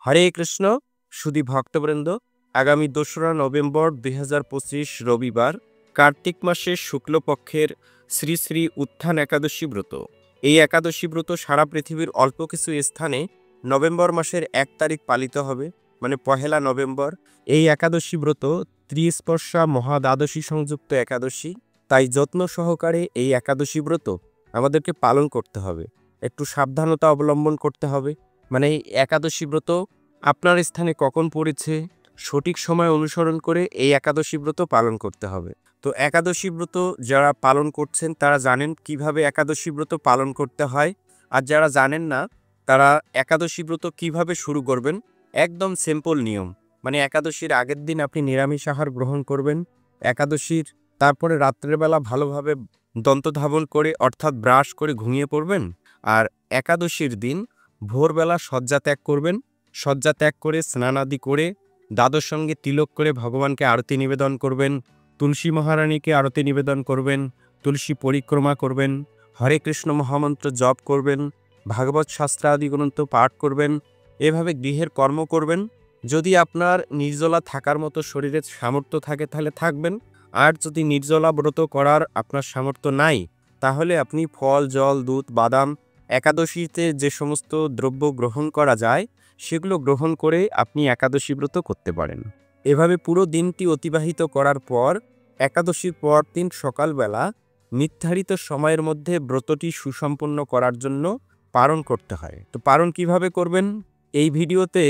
হরে কৃষ্ণ সুধী ভক্তবৃন্দ, আগামী ২রা নভেম্বর ২০২৫ রবিবার কার্তিক মাসের শুক্লপক্ষের শ্রী শ্রী উত্থান একাদশী ব্রত। এই একাদশী ব্রত সারা পৃথিবীর অল্প কিছু স্থানে নভেম্বর মাসের ১ তারিখ পালিত হবে, মানে ১লা নভেম্বর। এই একাদশী ব্রত ত্রিস্পর্শা মহাদ্বাদশী সংযুক্ত একাদশী, তাই যত্ন সহকারে এই একাদশী ব্রত আমাদেরকে পালন করতে হবে। একটু সাবধানতা অবলম্বন করতে হবে। মানে এই একাদশী ব্রত আপনার স্থানে কখন পড়েছে সঠিক সময় অনুসরণ করে এই একাদশী ব্রত পালন করতে হবে। তো একাদশী ব্রত যারা পালন করছেন তারা জানেন কিভাবে একাদশী ব্রত পালন করতে হয়, আর যারা জানেন না তারা একাদশী ব্রত কিভাবে শুরু করবেন। একদম সিম্পল নিয়ম, মানে একাদশীর আগের দিন আপনি নিরামিষ আহার গ্রহণ করবেন। একাদশীর তারপরে রাত্রেবেলা ভালোভাবে দন্তধাবন করে অর্থাৎ ব্রাশ করে ঘুমিয়ে পড়বেন। আর একাদশীর দিন ভোরবেলা শয্যা ত্যাগ করবেন। শয্যা ত্যাগ করে স্নানাদি করে দ্বাদশ সঙ্গে তিলক করে ভগবানকে আরতি নিবেদন করবেন। তুলসী মহারানীকে আরতি নিবেদন করবেন। তুলসী পরিক্রমা করবেন। হরে কৃষ্ণ মহামন্ত্র জপ করবেন। ভাগবত শাস্ত্রাদি গ্রন্থ পাঠ করবেন। এভাবে গৃহের কর্ম করবেন। যদি আপনার নির্জলা থাকার মতো শরীরের সামর্থ্য থাকে তাহলে থাকবেন, আর যদি নির্জলা ব্রত করার আপনার সামর্থ্য নাই তাহলে আপনি ফল, জল, দুধ, বাদাম, একাদশীতে যে সমস্ত দ্রব্য গ্রহণ করা যায় সেগুলো গ্রহণ করে আপনি একাদশী ব্রত করতে পারেন। এভাবে পুরো দিনটি অতিবাহিত করার পর একাদশীর পর দিন সকালবেলা নির্ধারিত সময়ের মধ্যে ব্রতটি সুসম্পন্ন করার জন্য পারণ করতে হয়। তো পারণ কিভাবে করবেন, এই ভিডিওতে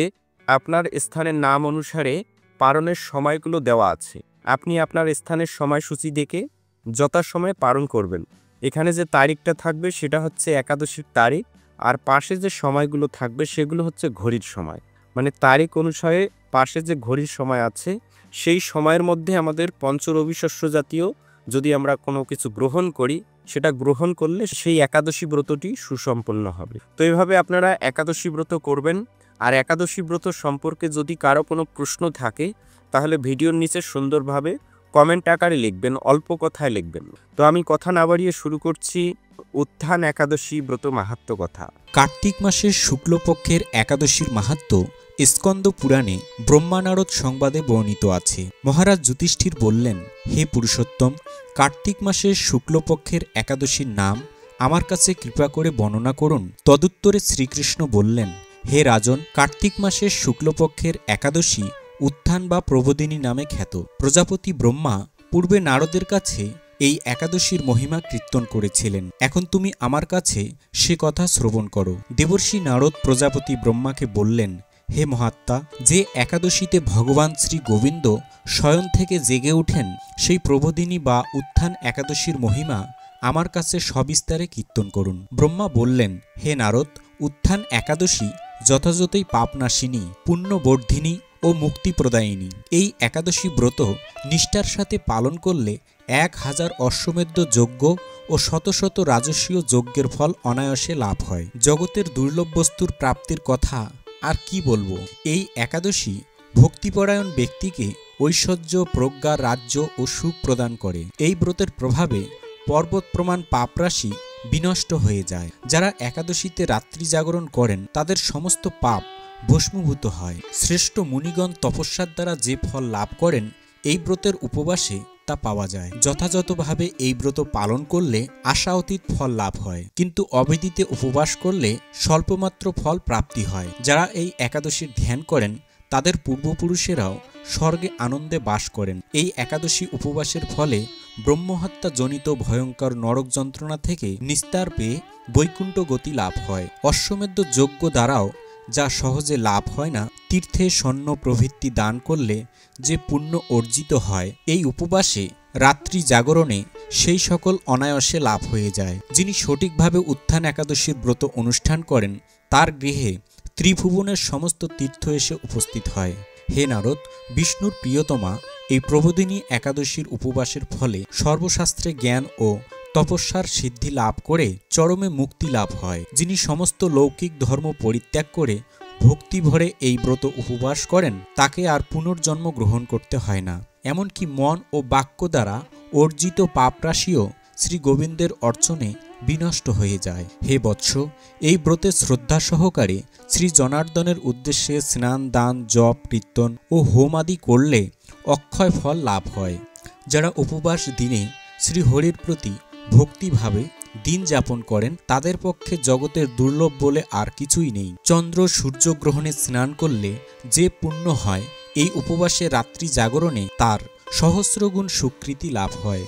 আপনার স্থানের নাম অনুসারে পারণের সময়গুলো দেওয়া আছে। আপনি আপনার স্থানের সময়সূচি দেখে যথাসময়ে পারণ করবেন। এখানে যে তারিখটা থাকবে সেটা হচ্ছে একাদশীর তারিখ, আর পাশে যে সময়গুলো থাকবে সেগুলো হচ্ছে ঘড়ির সময়। মানে তারিখ অনুসারে পাশে যে ঘড়ির সময় আছে সেই সময়ের মধ্যে আমাদের পঞ্চরবি শস্য জাতীয় যদি আমরা কোনো কিছু গ্রহণ করি, সেটা গ্রহণ করলে সেই একাদশী ব্রতটি সুসম্পন্ন হবে। তো এইভাবে আপনারা একাদশী ব্রত করবেন। আর একাদশী ব্রত সম্পর্কে যদি কারো কোনো প্রশ্ন থাকে তাহলে ভিডিওর নিচে সুন্দরভাবে কমেন্ট আকারে লিখবেন, অল্প কথায় লিখবেন। তো আমি কথা না বাড়িয়ে শুরু করছি উত্থান একাদশী ব্রত মাহাত্ম্য কথা। কার্তিক মাসের শুক্লপক্ষের একাদশীর মাহাত্ম্য স্কন্দ পুরাণে ব্রহ্মানারদ সংবাদে বর্ণিত আছে। মহারাজ যুধিষ্ঠির বললেন, হে পুরুষোত্তম, কার্তিক মাসের শুক্লপক্ষের একাদশীর নাম আমার কাছে কৃপা করে বর্ণনা করুন। তদুত্তরে শ্রীকৃষ্ণ বললেন, হে রাজন, কার্তিক মাসের শুক্লপক্ষের একাদশী উত্থান বা প্রবোদিনী নামে খ্যাত। প্রজাপতি ব্রহ্মা পূর্বে নারদের কাছে এই একাদশীর মহিমা কীর্তন করেছিলেন। এখন তুমি আমার কাছে সে কথা শ্রবণ করো। দেবর্ষি নারদ প্রজাপতি ব্রহ্মাকে বললেন, হে মহাত্মা, যে একাদশীতে ভগবান শ্রী গোবিন্দ শয়ন থেকে জেগে ওঠেন সেই প্রবোদিনী বা উত্থান একাদশীর মহিমা আমার কাছে সবিস্তারে কীর্তন করুন। ব্রহ্মা বললেন, হে নারদ, উত্থান একাদশী যথাযথই পাপনাশিনী, পুণ্যবর্ধিনী ও মুক্তিপ্রদায়িনী। এই একাদশী ব্রত নিষ্ঠার সাথে পালন করলে 1000 অশ্বমেধ যজ্ঞ ও শত শত রাজস্বীয় যজ্ঞের ফল অনায়াসে লাভ হয়। জগতের দুর্লভ বস্তুর প্রাপ্তির কথা আর কি বলবো। এই একাদশী ভক্তিপরায়ণ ব্যক্তিকে ঐশ্বর্য, প্রজ্ঞা, রাজ্য ও সুখ প্রদান করে। এই ব্রতের প্রভাবে পর্বত প্রমাণ পাপরাশি বিনষ্ট হয়ে যায়। যারা একাদশীতে রাত্রি জাগরণ করেন তাদের সমস্ত পাপ ভস্মীভূত হয়। শ্রেষ্ঠ মুনিগণ তপস্যার দ্বারা যে ফল লাভ করেন এই ব্রতের উপবাসে তা পাওয়া যায়। যথাযথভাবে এই ব্রত পালন করলে আশা অতীত ফল লাভ হয়, কিন্তু অবিদিতে উপবাস করলে স্বল্পমাত্র ফল প্রাপ্তি হয়। যারা এই একাদশীর ধ্যান করেন তাদের পূর্বপুরুষেরাও স্বর্গে আনন্দে বাস করেন। এই একাদশী উপবাসের ফলে ব্রহ্মহত্যা জনিত ভয়ঙ্কর নরক যন্ত্রণা থেকে নিস্তার পেয়ে বৈকুণ্ঠ গতি লাভ হয়। অশ্বমেধ যজ্ঞ দ্বারাও যা সহজে লাভ হয় না, তীর্থে স্বর্ণ প্রভৃতি দান করলে যে পুণ্য অর্জিত হয়, এই উপবাসে রাত্রি জাগরণে সেই সকল অনায়াসে লাভ হয়ে যায়। যিনি সঠিকভাবে উত্থান একাদশীর ব্রত অনুষ্ঠান করেন তার গৃহে ত্রিভুবনের সমস্ত তীর্থ এসে উপস্থিত হয়। হে নারদ, বিষ্ণুর প্রিয়তমা এই প্রবোদিনী একাদশীর উপবাসের ফলে সর্বশাস্ত্রে জ্ঞান ও তপস্যার সিদ্ধি লাভ করে চরমে মুক্তি লাভ হয়। যিনি সমস্ত লৌকিক ধর্ম পরিত্যাগ করে ভক্তি ভরে এই ব্রত উপবাস করেন তাকে আর পুনর্জন্ম গ্রহণ করতে হয় না। এমনকি মন ও বাক্য দ্বারা অর্জিত পাপরাশিও শ্রী গোবিন্দের অর্চনে বিনষ্ট হয়ে যায়। হে বৎস, এই ব্রতে শ্রদ্ধা সহকারে শ্রী জনার্দনের উদ্দেশ্যে স্নান, দান, জপ, কীর্তন ও হোম আদি করলে অক্ষয় ফল লাভ হয়। যারা উপবাস দিনে শ্রীহরির প্রতি ভক্তিভাবে দিন যাপন করেন তাদের পক্ষে জগতের দুর্লভ বলে আর কিছুই নেই। চন্দ্র সূর্যগ্রহণে স্নান করলে যে পুণ্য হয়, এই উপবাসে রাত্রি জাগরণে তার সহস্রগুণ সুকৃতি লাভ হয়।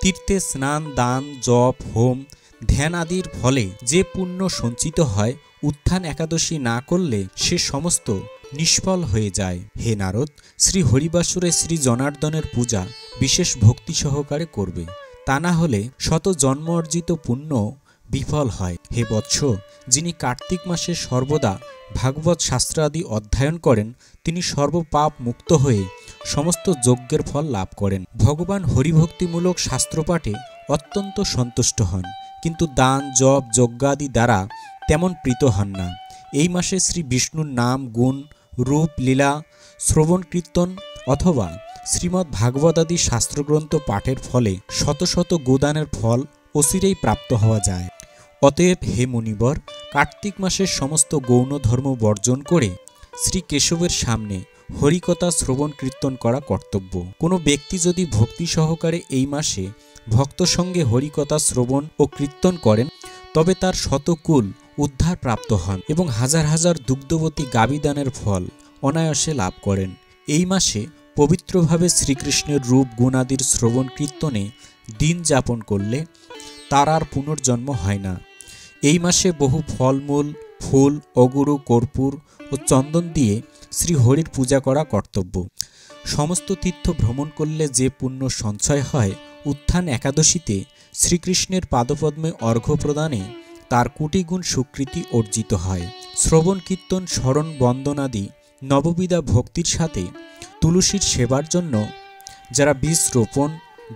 তীর্থে স্নান, দান, জপ, হোম, ধ্যান আদির ফলে যে পুণ্য সঞ্চিত হয়, উত্থান একাদশী না করলে সে সমস্ত নিষ্ফল হয়ে যায়। হে নারদ, শ্রী হরিবাসরে শ্রী জনার্দনের পূজা বিশেষ ভক্তি সহকারে করবে, তা না হলে শত জন্ম অর্জিত পুণ্য বিফল হয়। হে বৎস, যিনি কার্তিক মাসে সর্বদা ভাগবত শাস্ত্র আদি অধ্যয়ন করেন, তিনি সর্বপাপ মুক্ত হয়ে সমস্ত যজ্ঞের ফল লাভ করেন। ভগবান হরিভক্তিমূলক শাস্ত্রপাঠে অত্যন্ত সন্তুষ্ট হন, কিন্তু দান, জপ, যজ্ঞাদি দ্বারা তেমন প্রীত হন না। এই মাসে শ্রী বিষ্ণুর নাম, গুণ, রূপ, লীলা, শ্রবণ, কীর্তন অথবা শ্রীমদ্ ভাগবত আদি শাস্ত্রগ্রন্থ পাঠের ফলে শত শত গোদানের ফল অচিরেই প্রাপ্ত হওয়া যায়। অতএব হে মুনিবর, কার্তিক মাসের সমস্ত গৌণ ধর্ম বর্জন করে শ্রী কেশবের সামনে হরিকথা শ্রবণ কীর্তন করা কর্তব্য। কোনো ব্যক্তি যদি ভক্তি সহকারে এই মাসে ভক্ত সঙ্গে হরিকথা শ্রবণ ও কীর্তন করেন, তবে তার শতকুল উদ্ধার প্রাপ্ত হন এবং হাজার হাজার দুগ্ধবতী গাবিদানের ফল অনায়াসে লাভ করেন। এই মাসে পবিত্রভাবে শ্রীকৃষ্ণের রূপ, গুণাদির শ্রবণ কীর্তনে দিন যাপন করলে তার আর পুনর্জন্ম হয় না। এই মাসে বহু ফলমূল, ফুল, অগুরু, কর্পূর ও চন্দন দিয়ে শ্রী হরির পূজা করা কর্তব্য। সমস্ত তীর্থ ভ্রমণ করলে যে পুণ্য সঞ্চয় হয়, উত্থান একাদশীতে শ্রীকৃষ্ণের পাদপদ্মে অর্ঘ্য প্রদানে তার কোটিগুণ সুকৃতি অর্জিত হয়। শ্রবণ, কীর্তন, স্মরণ, বন্দনাদি নববিধা ভক্তির সাথে তুলসীর সেবার জন্য যারা বীজ রোপণ,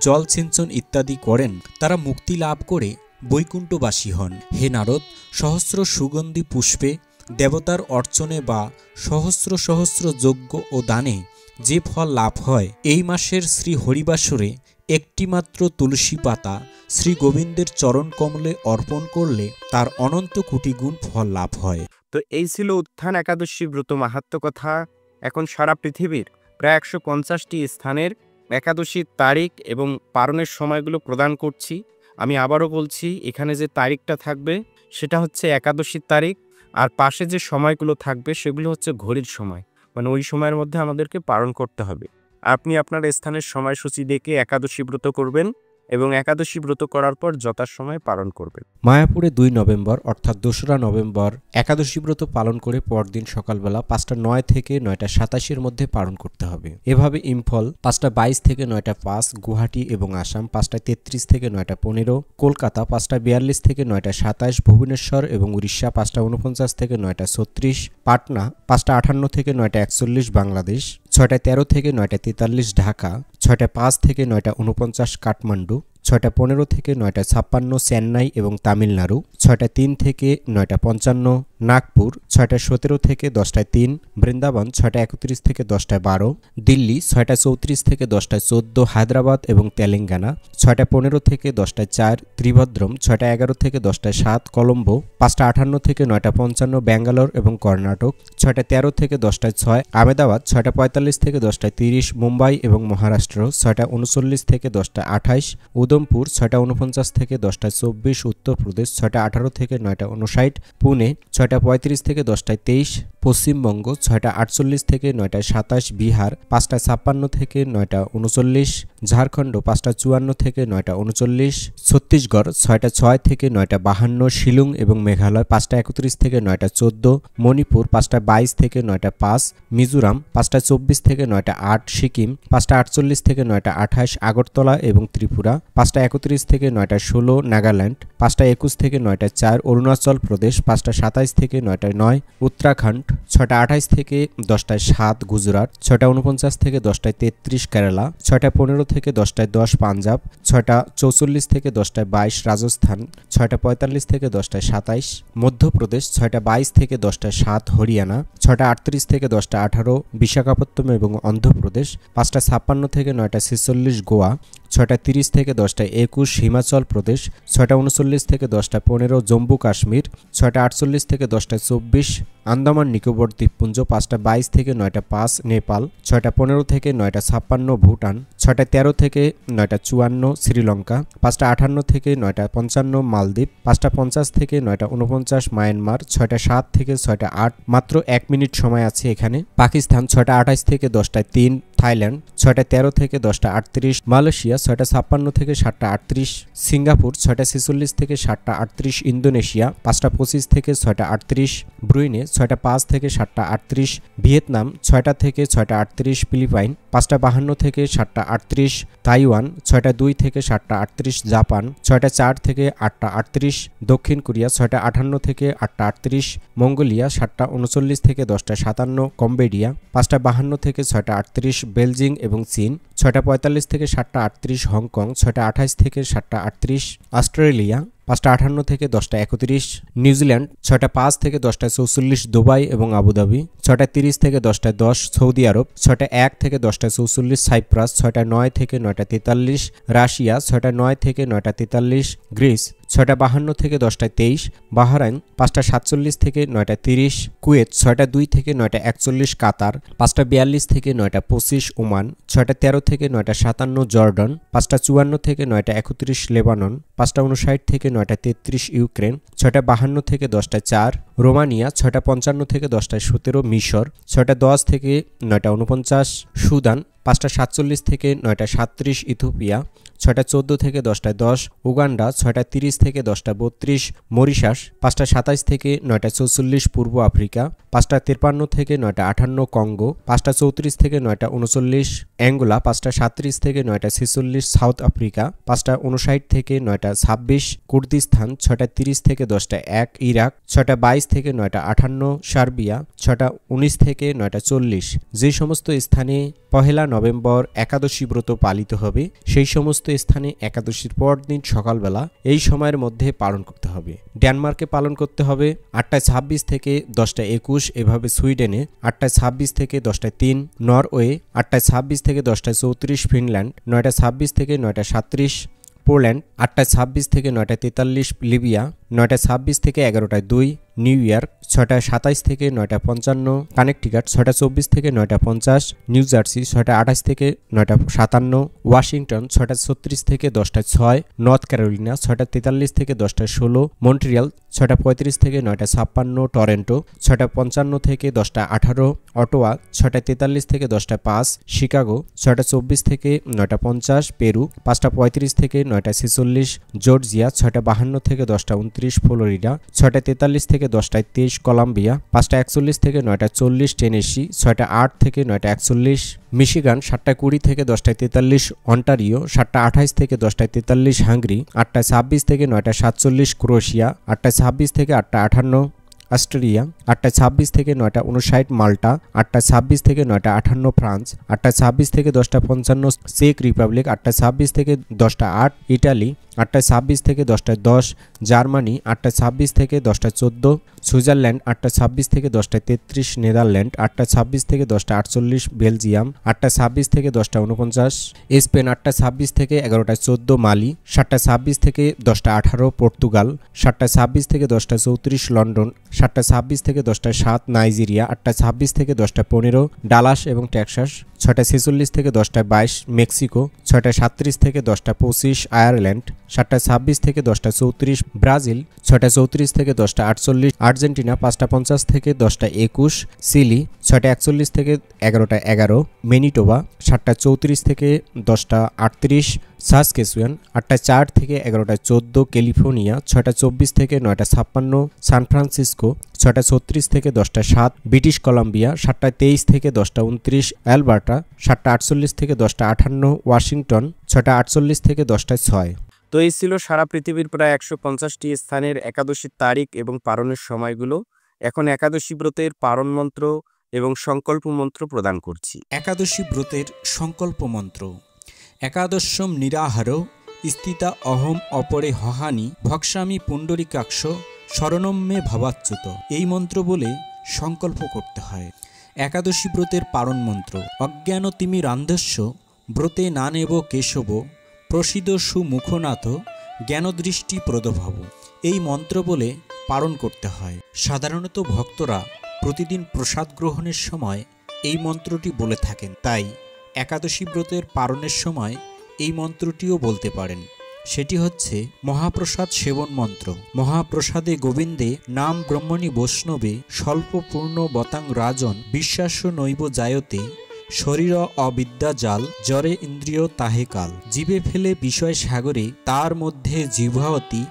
জল সিঞ্চন ইত্যাদি করেন, তারা মুক্তি লাভ করে বৈকুণ্ঠবাসী হন। হে নারদ, সহস্র সুগন্ধি পুষ্পে দেবতার অর্চনে বা সহস্র সহস্র যজ্ঞ ও দানে যে ফল লাভ হয়, এই মাসের শ্রী হরিবাসরে একটিমাত্র তুলসী পাতা শ্রী গোবিন্দের চরণ কমলে অর্পণ করলে তার অনন্ত কোটিগুণ ফল লাভ হয়। তো এই ছিল উত্থান একাদশী ব্রত মাহাত্ম্য কথা। এখন সারা পৃথিবীর প্রায় 150টি স্থানের একাদশীর তারিখ এবং পালনের সময়গুলো প্রদান করছি। আমি আবারও বলছি, এখানে যে তারিখটা থাকবে সেটা হচ্ছে একাদশীর তারিখ, আর পাশে যে সময়গুলো থাকবে সেগুলো হচ্ছে ঘড়ির সময়, মানে ওই সময়ের মধ্যে আমাদেরকে পালন করতে হবে। আপনি আপনার স্থানের সময়সূচি দেখে একাদশী ব্রত করবেন এবং একাদশী ব্রত করার পর যথাসময়ে পালন করবেন। মায়াপুরে 2 নভেম্বর অর্থাৎ 2রা নভেম্বর একাদশী ব্রত পালন করে পরদিন সকালবেলা 5টা 9 থেকে 9টা 87 মধ্যে পালন করতে হবে। এভাবে ইম্ফল 5টা 22 থেকে 9টা 5, গুয়াহাটি এবং আসাম 5টা 33 থেকে 9টা 15, কলকাতা 5টা 42 থেকে 9টা 27, ভুবনেশ্বর এবং উড়িষ্যা 5টা 49 থেকে 9টা 36, পাটনা 5টা 58 থেকে 9টা 41, বাংলাদেশ 6টা 13 থেকে 9টা 43, ঢাকা 6টা 5 থেকে 9টা 49, কাঠমান্ডু 6টা 15 থেকে 9টা 56, চেন্নাই এবং তামিলনাড়ু 6টা 3 থেকে 9টা 55, নাগপুর 6টা 17 থেকে 10টা 3, বৃন্দাবন 6টা 31 থেকে 10টা 12, দিল্লি 6টা 34 থেকে 10টা 14, হায়দ্রাবাদ এবং তেলেঙ্গানা 6টা 15 থেকে 10টা 4, ত্রিভদ্রম 6টা 11 থেকে 10টা 7, কলম্বো 5টা 58 থেকে 9টা 55, ব্যাঙ্গালোর এবং কর্ণাটক 6টা 13 থেকে 10টা 6, আহমেদাবাদ 6টা 45 থেকে 10টা 30, মুম্বাই এবং মহারাষ্ট্র 6টা 39 থেকে 10টা 28, উদমপুর 6টা 49 থেকে 10টা 24, উত্তরপ্রদেশ 6টা 18 থেকে 9টা 59, পুনে 6টা 35 থেকে 10টা 23, পশ্চিমবঙ্গ 6টা 48 থেকে 9টা 27, বিহার 5টা 56 থেকে 9টা 39, ঝাড়খণ্ড 5টা 54 থেকে 9টা 39, ছত্তিশগড় 6টা 6 থেকে 9টা 52, শিলং এবং মেঘালয় 5টা 31 থেকে 9টা 14, মণিপুর 5টা 22 থেকে 9টা 5, মিজোরাম 5টা 24 থেকে 9টা 8, সিকিম 5টা 48 থেকে 9টা 28, আগরতলা এবং ত্রিপুরা 5টা 31 থেকে 9টা 16, নাগাল্যান্ড 5টা 21 থেকে 9টা 4, অরুণাচল প্রদেশ 5টা 27 থেকে 9টা 9, উত্তরাখণ্ড 6টা 28 থেকে 10টা 7, গুজরাট 6টা 49 থেকে 10টা 33, কেরালা 6টা 15 থেকে 10টা 10, পাঞ্জাব 6টা 44 থেকে 10টা 22, রাজস্থান 6টা 45 থেকে 10টা 27, মধ্যপ্রদেশ 6টা 22 থেকে 10টা 7, হরিয়ানা 6টা 38 থেকে 10টা 18, বিশাখাপত্তনম এবং অন্ধ্রপ্রদেশ 5টা 56 থেকে 9টা 46, গোয়া 6টা 30 থেকে 10টা 21 হিমাচল প্রদেশ, 6টা 39 থেকে 10টা 15 জম্মু কাশ্মীর, 6টা 48 থেকে 10টা 24 আন্দামান নিকোবর দ্বীপপুঞ্জ, 5টা 22 থেকে 9টা 5 নেপাল, 6টা 15 থেকে 9টা 56 ভুটান, 6টা 13 থেকে 9টা 54 শ্রীলঙ্কা, 5টা 58 থেকে 9টা 55 মালদ্বীপ, 5টা 50 থেকে 9টা 49 মায়ানমার, 6টা 7 থেকে 6টা 8 মাত্র 1 মিনিট সময় আছে এখানে পাকিস্তান, 6টা 28 থেকে 10টা 3 থাইল্যান্ড, 6টা 13 থেকে 10টা 38 মালয়েশিয়া, 6টা 56 থেকে 7টা 38 সিঙ্গাপুর, 6টা 46 থেকে 7টা 38 ইন্দোনেশিয়া, 5টা 25 থেকে 6টা 38 ব্রুনেই, 6টা 5 থেকে 7টা 38 ভিয়েতনাম, 6টা থেকে 6টা 38 ফিলিপাইন, 5টা 52 থেকে 7টা 38 তাইওয়ান, 6টা 2 থেকে 7টা 38 জাপান, 6টা 4 থেকে 8টা 38 দক্ষিণ কোরিয়া, 6টা 58 থেকে 8টা 38 মঙ্গোলিয়া, 7টা 39 থেকে 10টা 57 কম্বোডিয়া, 5টা 52 থেকে 6টা 38 বেলজিং এবং চীন, 6টা 45 থেকে 7টা 38 হংকং, 6টা 28 থেকে 7টা 38 অস্ট্রেলিয়া, 5টা 58 থেকে 10টা 31 নিউজিল্যান্ড, 6টা 5 থেকে 10টা 44 দুবাই এবং আবুধাবি, 6টা 30 থেকে 10টা 10 সৌদি আরব, 6টা 1 থেকে 10টা 44 সাইপ্রাস, 6টা 9 থেকে 9টা 43 রাশিয়া, 6টা 9 থেকে 9টা 43 গ্রিস, 6টা 52 থেকে 10টা 23 বাহরাইন, 5টা 47 থেকে 9টা 30 কুয়েত, 6টা 2 থেকে 9টা 41 কাতার, 5টা 42 থেকে 9টা 25 ওমান, 6টা 13 থেকে 9টা 57 জর্ডন, 5টা 54 থেকে 9টা 31 লেবানন, 5টা 59 থেকে 9টা 33 ইউক্রেন, 6টা 52 থেকে 10টা 4 রোমানিয়া, 6টা 55 থেকে 10টা 17 মিশর, 6টা 10 থেকে 9টা 49 সুদান, 5টা 47 থেকে 9টা 37 ইথিওপিয়া, 6টা 14 থেকে 10টা 10 উগান্ডা, 6টা 30 থেকে 10টা 32 মরিশাস, 5টা 27 থেকে 9টা 44 পূর্ব আফ্রিকা, 5টা 53 থেকে 9টা 58 কঙ্গো, 5টা 34 থেকে 9টা 39 অ্যাঙ্গোলা, 5টা 37 থেকে 9টা 46 সাউথ আফ্রিকা, 5টা 59 থেকে 9টা 26 কুর্দিস্তান, 6টা 30 থেকে 10টা 1 ইরাক, 6টা 22 থেকে 9টা 58 সার্বিয়া, 6টা 19 থেকে 9টা 40 যে সমস্ত স্থানে পহেলা নভেম্বর একাদশী ব্রত পালিত হবে সেই সমস্ত স্থানে একাদশীর পরদিন সকালবেলা এই সময়ের মধ্যে পালন করতে হবে। ডেনমার্কে পালন করতে হবে 8টা 26 থেকে 10টা 21, এভাবে সুইডেনে 8টা 26 থেকে 10টা 3 নরওয়ে, 8টা 26 থেকে 10টা 34 ফিনল্যান্ড, 9টা 26 থেকে 9টা 37 পোল্যান্ড, 8টা 26 থেকে 9টা 43 লিবিয়া, 9টা 26 থেকে 11টা 2 নিউ ইয়র্ক, 6টা 27 থেকে 9টা 55 কানেকটিকাট, 6টা 24 থেকে 9টা 50 নিউ জার্সি, 6টা 28 থেকে 9টা 57 ওয়াশিংটন, 6টা 36 থেকে 10টা 6 নর্থ ক্যারোলিনা, 6টা 43 থেকে 10টা 16 মন্ট্রিয়াল, 6টা 35 থেকে 9টা 56 টরন্টো, 6টা 55 থেকে 10টা 18 অটোয়া, 6টা 43 থেকে 10টা 5 শিকাগো, 6টা 24 থেকে 9টা 50 পেরু, 5টা 35 থেকে 9টা 46 জর্জিয়া, 6টা 52 থেকে 10টা 29 ফ্লোরিডা, 6টা 43 থেকে 10টা 23 কলম্বিয়া, 5টা 41 থেকে 9টা 40 টেনেসি, 6টা 8 থেকে 9টা 41 মিশিগান, 7টা 20 থেকে 10টা 43 অন্টারিও, 7টা 28 থেকে 10টা 43 হাঙ্গরি, 8টা 26 থেকে 9টা 47 ক্রোয়েশিয়া, 8টা 26 থেকে 8টা 58 অস্ট্রেলিয়া, 8টা 26 থেকে 9টা 59 মাল্টা, 8টা 26 থেকে 9টা 58 ফ্রান্স, 8টা 26 থেকে 10টা 55 চেক রিপাবলিক, 8টা 26 থেকে 10টা 8 ইটালি, 8টা 26 থেকে 10টা 10 জার্মানি, 8টা 26 থেকে 10টা 14 সুইজারল্যান্ড, 8টা 26 থেকে 10টা 33 নেদারল্যান্ড, 8টা 26 থেকে 10টা 48 বেলজিয়াম, 8টা 26 থেকে 10টা 49 স্পেন, 8টা 26 থেকে 11টা 14 মালি, 7টা 26 থেকে 10টা 18 পর্তুগাল, 7টা 26 থেকে 10টা 34 লন্ডন, 7টা 26 থেকে 10টা 7 নাইজেরিয়া, 8টা 26 থেকে 10টা 15 ডালাস এবং টেক্সাস, 6টা 46 থেকে 10টা 22 মেক্সিকো, 6টা 37 থেকে 10টা 25 আয়ারল্যান্ড, 7টা 26 থেকে 10টা 34 ব্রাজিল, 6টা 34 থেকে 10টা 48 আর্জেন্টিনা, 5টা 50 থেকে 10টা 21 চিলি, 6টা 41 থেকে 11টা 11 ম্যানিটোবা, 7টা 34 থেকে 10টা 38 সাসকেচুয়ান, 8টা 4 থেকে 11টা 14 ক্যালিফোর্নিয়া, 6টা 24 থেকে 9টা 56 সান ফ্রান্সিসকো, 6টা 36 থেকে 10টা 7 ব্রিটিশ কলাম্বিয়া, 7টা 23 থেকে 10টা 29 অ্যালবার্টা, 7টা 48 থেকে 10টা 58 ওয়াশিংটন, 6টা 48 থেকে 10টা 6। তো এই ছিল সারা পৃথিবীর প্রায় 150টি স্থানের একাদশীর তারিখ এবং পালনের সময়গুলো। এখন একাদশী ব্রতের পালন মন্ত্র এবং সংকল্প মন্ত্র প্রদান করছি। একাদশী ব্রতের সংকল্প মন্ত্র। একাদশম নিরাহার স্থিতা অহম অপরে হহানি ভক্সামি পুণ্ডরিকাক্ষ শরণম মে ভবাচ্যুত। এই মন্ত্র বলে সংকল্প করতে হয়। একাদশী ব্রতের পালন মন্ত্র। অজ্ঞান তিমি রান্ধস্য ব্রতে না নেব কেশব প্রসিদ সুমুখনাথ জ্ঞানদৃষ্টি প্রদভব। এই মন্ত্র বলে পালন করতে হয়। সাধারণত ভক্তরা প্রতিদিন প্রসাদ গ্রহণের সময় এই মন্ত্রটি বলে থাকেন, তাই একাদশী ব্রতের পালনের সময় এই মন্ত্রটিও বলতে পারেন। সেটি হচ্ছে মহাপ্রসাদ সেবন মন্ত্র। মহাপ্রসাদে গোবিন্দে নাম ব্রহ্মণী বৈষ্ণবে স্বল্প পূর্ণ বতাং রাজন বিশ্বাস্য নৈব জায়তে শরীর অবিদ্যা জাল জরে ইন্দ্রিয় তাহে কাল। জীবে ফেলে বিষয় সাগরে তার মধ্যে জিহ্বাবতী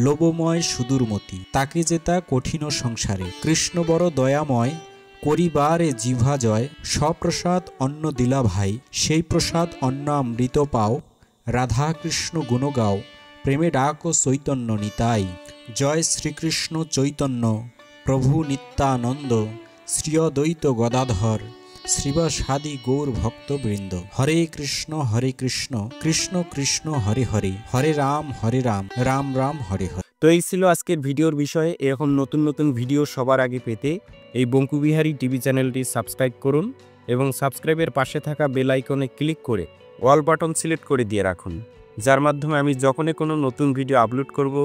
লোভময় সুদূরমতি তাকে জেতা কঠিন সংসারে কৃষ্ণ বড় দয়াময় করিবারে জিহ্বা জয় সপ্রসাদ অন্ন দিলা ভাই সেই প্রসাদ অন্ন অমৃত পাও রাধা কৃষ্ণ গুণ গাও প্রেমে ডাক ও চৈতন্য নিতাই। জয় শ্রীকৃষ্ণ চৈতন্য প্রভু নিত্যানন্দ শ্রী অদ্বৈত গদাধর শ্রীবাসাদি গৌর ভক্তবৃন্দ। হরে কৃষ্ণ কৃষ্ণ কৃষ্ণ হরে হরে হরে রাম রাম রাম হরে হরে। তো এই ছিল আজকের ভিডিওর বিষয়ে। এরকম নতুন নতুন ভিডিও সবার আগে পেতে এই বঙ্কুবিহারী টিভি চ্যানেলটি সাবস্ক্রাইব করুন এবং সাবস্ক্রাইবের পাশে থাকা বেল আইকনে ক্লিক করে অল বাটন সিলেক্ট করে দিয়ে রাখুন, যার মাধ্যমে আমি যখনই কোনো নতুন ভিডিও আপলোড করব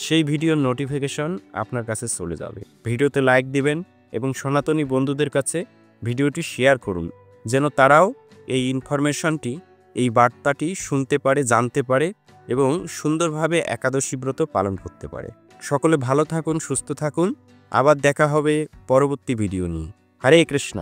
সেই ভিডিওর নোটিফিকেশন আপনার কাছে চলে যাবে। ভিডিওতে লাইক দিবেন এবং সনাতনী বন্ধুদের কাছে ভিডিওটি শেয়ার করুন, যেন তারাও এই ইনফরমেশনটি, এই বার্তাটি শুনতে পারে, জানতে পারে এবং সুন্দরভাবে একাদশী ব্রত পালন করতে পারে। সকলে ভালো থাকুন, সুস্থ থাকুন। আবার দেখা হবে পরবর্তী ভিডিও নিয়ে। হরে কৃষ্ণ।